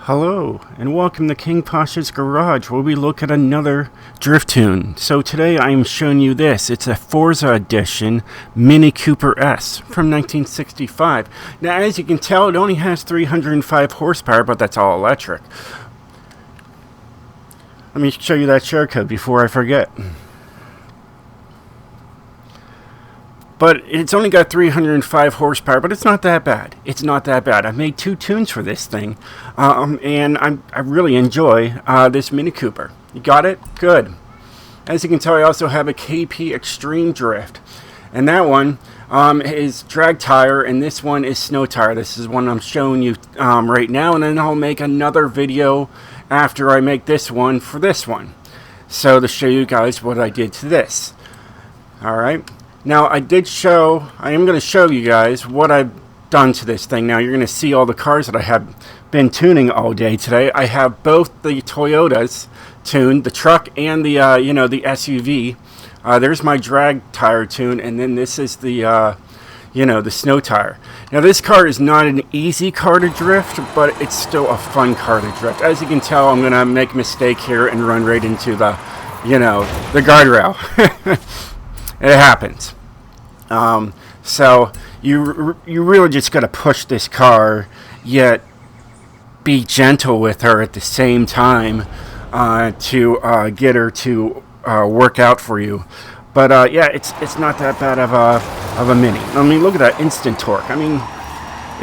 Hello, and welcome to King Pasha's Garage, where we look at another drift tune. So today I am showing you this. It's a Forza edition Mini Cooper S from 1965. Now, as you can tell, it only has 305 horsepower, but that's all electric. Let me show you that share code before I forget. But it's only got 305 horsepower, but it's not that bad. It's not that bad. I made two tunes for this thing, and I really enjoy this Mini Cooper. You got it? Good. As you can tell, I also have a KP Extreme Drift, and that one is drag tire, and this one is snow tire. This is one I'm showing you right now, and then I'll make another video after I make this one for this one. So to show you guys what I did to this. Alright. Now, I am going to show you guys what I've done to this thing. Now, you're going to see all the cars that I have been tuning all day today. I have both the Toyotas tuned, the truck and the, the SUV. There's my drag tire tune, and then this is the, the snow tire. Now, this car is not an easy car to drift, but it's still a fun car to drift. As you can tell, I'm going to make a mistake here and run right into the, the guardrail. It happens. So you really just got to push this car, yet be gentle with her at the same time to get her to work out for you. But yeah, it's not that bad of a Mini. I mean, look at that instant torque. I mean,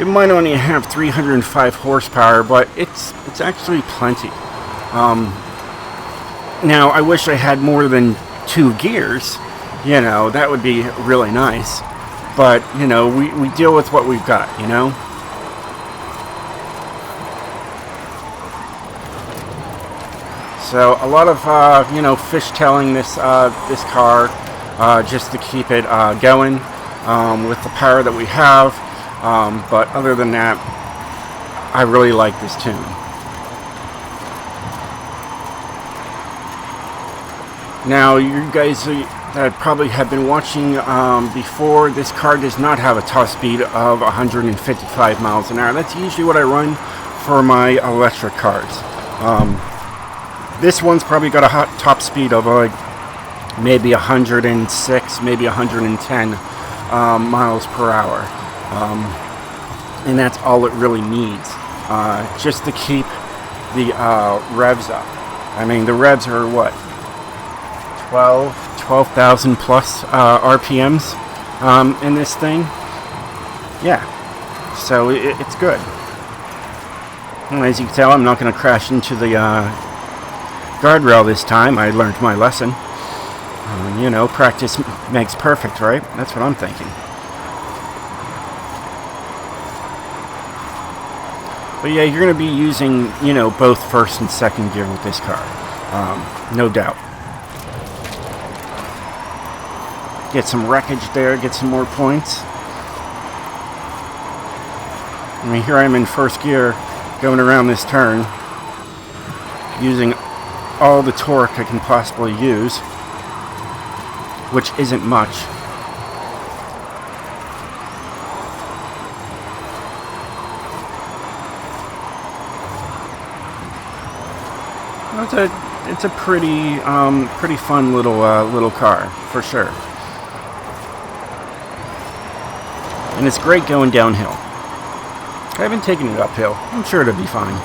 it might only have 305 horsepower, but it's actually plenty. Now, I wish I had more than 2 gears. That would be really nice. But, we deal with what we've got, So, a lot of, fishtailing this car just to keep it going with the power that we have. But other than that, I really like this tune. Now, you guys that probably have been watching before, this car does not have a top speed of 155 miles an hour. That's usually what I run for my electric cars. This one's probably got a top speed of maybe 106, maybe 110 miles per hour. And that's all it really needs, just to keep the revs up. I mean, the revs are what? 12,000 plus RPMs in this thing. Yeah, so it's good. And as you can tell, I'm not going to crash into the guardrail this time. I learned my lesson. Practice makes perfect, right? That's what I'm thinking. But yeah, you're going to be using, both first and second gear with this car. No doubt. Get some wreckage there, get some more points. I mean, here I am in first gear, going around this turn, using all the torque I can possibly use, which isn't much. It's a pretty fun little car, for sure. And it's great going downhill. I haven't taken it uphill. I'm sure it'll be fine.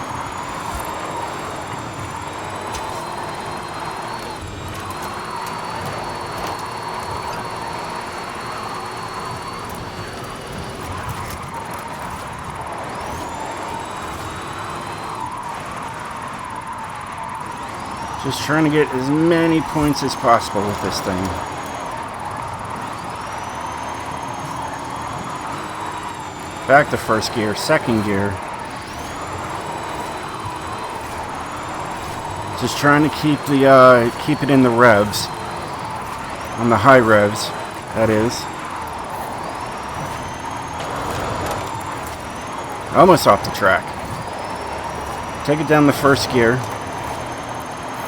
Just trying to get as many points as possible with this thing. Back to first gear, second gear. Just trying to keep it in the revs, on the high revs, that is. Almost off the track. Take it down the first gear.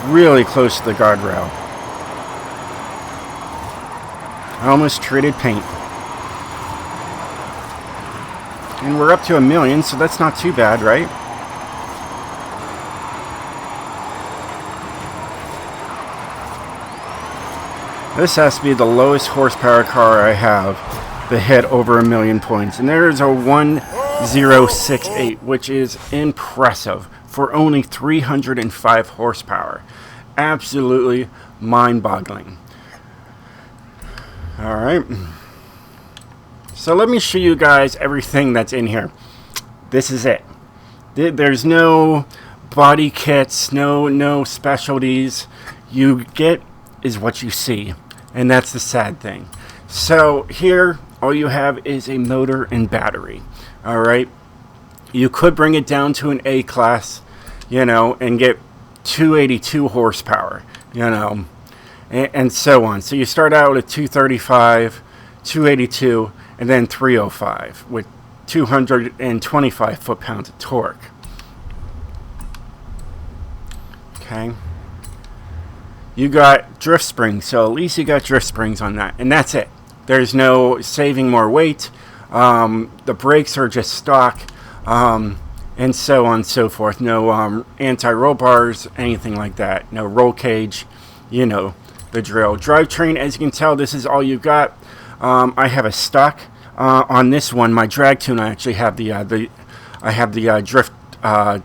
Really close to the guardrail. I almost traded paint. And we're up to 1 million, so that's not too bad, right? This has to be the lowest horsepower car I have that hit over 1 million points. And there's a 1068, which is impressive for only 305 horsepower. Absolutely mind-boggling. Alright. So let me show you guys everything that's in here. This is it. There's no body kits, no specialties. You get is what you see. And that's the sad thing. So here, all you have is a motor and battery. Alright. You could bring it down to an A class, you know, and get 282 horsepower, you know, and so on. So you start out at 235, 282, and then 305 with 225 foot-pounds of torque. Okay. You got drift springs, so at least you got drift springs on that, and that's it. There's no saving more weight. The brakes are just stock, and so on and so forth. No anti-roll bars, anything like that. No roll cage, you know the drill. Drivetrain, as you can tell, this is all you got. I have a stock on this one. My drag tune, I actually have the drift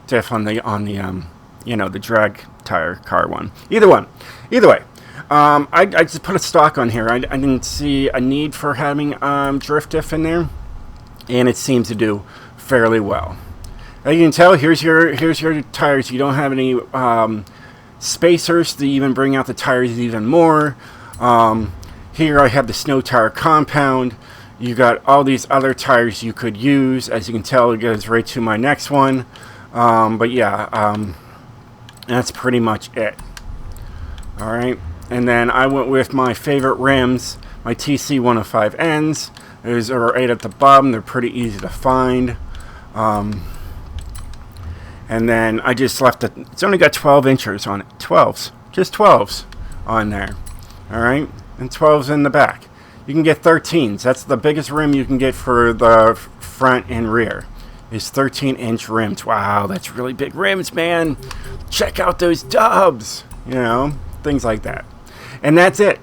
diff on the you know, the drag tire car one. Either way, I just put a stock on here. I didn't see a need for having drift diff in there, and it seems to do fairly well. As you can tell, here's your tires. You don't have any spacers to even bring out the tires even more. Here I have the snow tire compound. You got all these other tires you could use. As you can tell, it goes right to my next one. But yeah, that's pretty much it. Alright, and then I went with my favorite rims, my TC 105Ns. Those are right at the bottom. They're pretty easy to find. And then I just left it. It's only got 12 inches on it. 12s. Just 12s on there. Alright, and 12s in the back. You can get 13s. That's the biggest rim you can get for the front and rear. Is 13-inch rims. Wow, that's really big rims, man. Check out those dubs. You know, things like that. And that's it.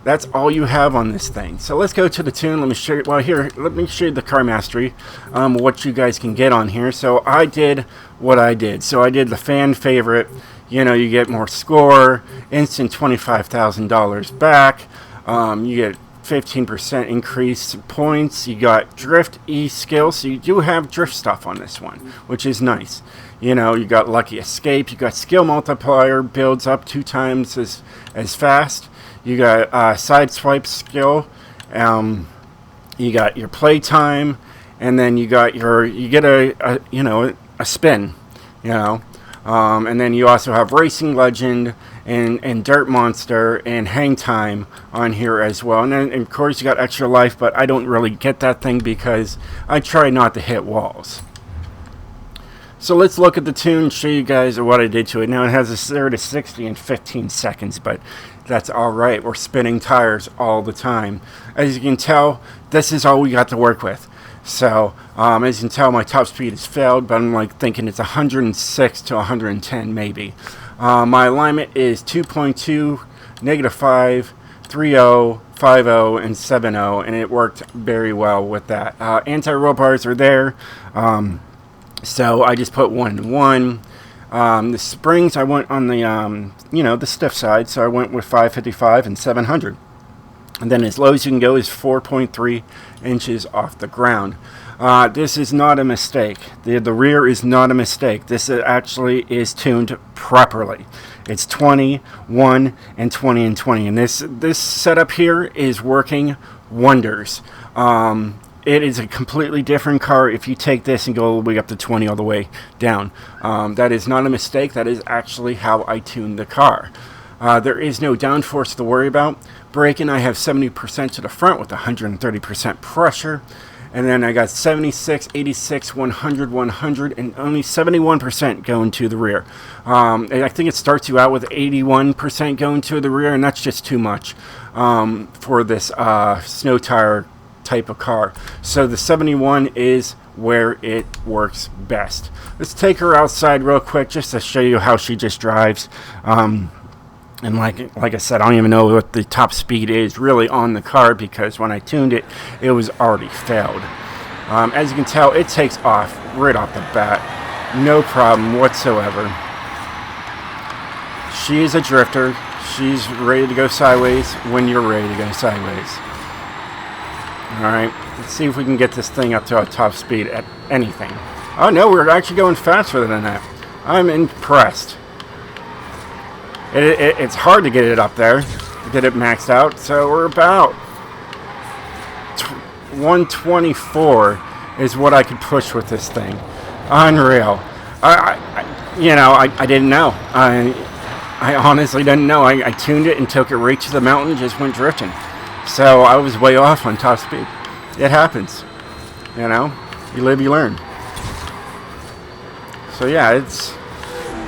That's all you have on this thing. So let's go to the tune. Let me show you. Well, here, let me show you the Car Mastery. What you guys can get on here. So I did what I did. So I did the fan favorite. You know, you get more score, instant $25,000 back. You get 15% increase points. You got drift E skill, so you do have drift stuff on this one, which is nice. You know, you got lucky escape. You got skill multiplier, builds up 2 times as fast. You got side swipe skill. You got your play time, and then you get a spin. You know. And then you also have Racing Legend and Dirt Monster and Hang Time on here as well. And then, of course, you got Extra Life, but I don't really get that thing because I try not to hit walls. So let's look at the tune and show you guys what I did to it. Now, it has a 0 to 60 in 15 seconds, but that's all right. We're spinning tires all the time. As you can tell, this is all we got to work with. So, as you can tell, my top speed has failed, but I'm like thinking it's 106 to 110 maybe. My alignment is 2.2, -5, 3.0, 5.0, and 7.0, and it worked very well with that. Anti-roll bars are there, so I just put 1 and 1. The springs, I went on the, the stiff side, so I went with 555 and 700. And then as low as you can go is 4.3 inches off the ground. This is not a mistake. The rear is not a mistake. This actually is tuned properly. It's 20, 1, and 20 and 20. And this setup here is working wonders. It is a completely different car if you take this and go all the way up to 20 all the way down. That is not a mistake. That is actually how I tuned the car. There is no downforce to worry about. Braking, I have 70% to the front with 130% pressure. And then I got 76, 86, 100, 100, and only 71% going to the rear. And I think it starts you out with 81% going to the rear, and that's just too much for this snow tire type of car. So the 71 is where it works best. Let's take her outside real quick just to show you how she just drives. And like I said, I don't even know what the top speed is really on the car, because when I tuned it, it was already failed. As you can tell, it takes off right off the bat. No problem whatsoever. She is a drifter. She's ready to go sideways when you're ready to go sideways. Alright, let's see if we can get this thing up to our top speed at anything. Oh no, we're actually going faster than that. I'm impressed. It's hard to get it up there, get it maxed out, so we're about 124 is what I could push with this thing. Unreal. I didn't know. I honestly didn't know. I tuned it and took it right to the mountain, just went drifting. So I was way off on top speed. It happens. You know, you live, you learn. So yeah, it's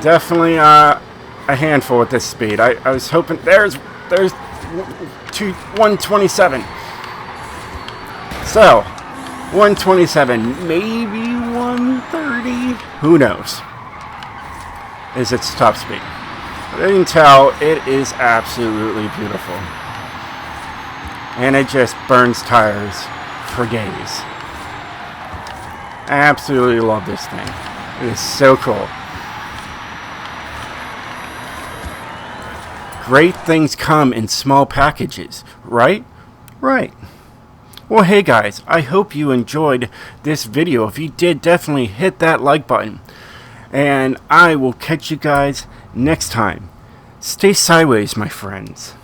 definitely a handful at this speed. I was hoping there's 127. So 127, maybe 130. Who knows? Is its top speed? But you can tell it is absolutely beautiful, and it just burns tires for days. I absolutely love this thing. It is so cool. Great things come in small packages, right? Right. Well, hey guys, I hope you enjoyed this video. If you did, definitely hit that like button. And I will catch you guys next time. Stay sideways, my friends.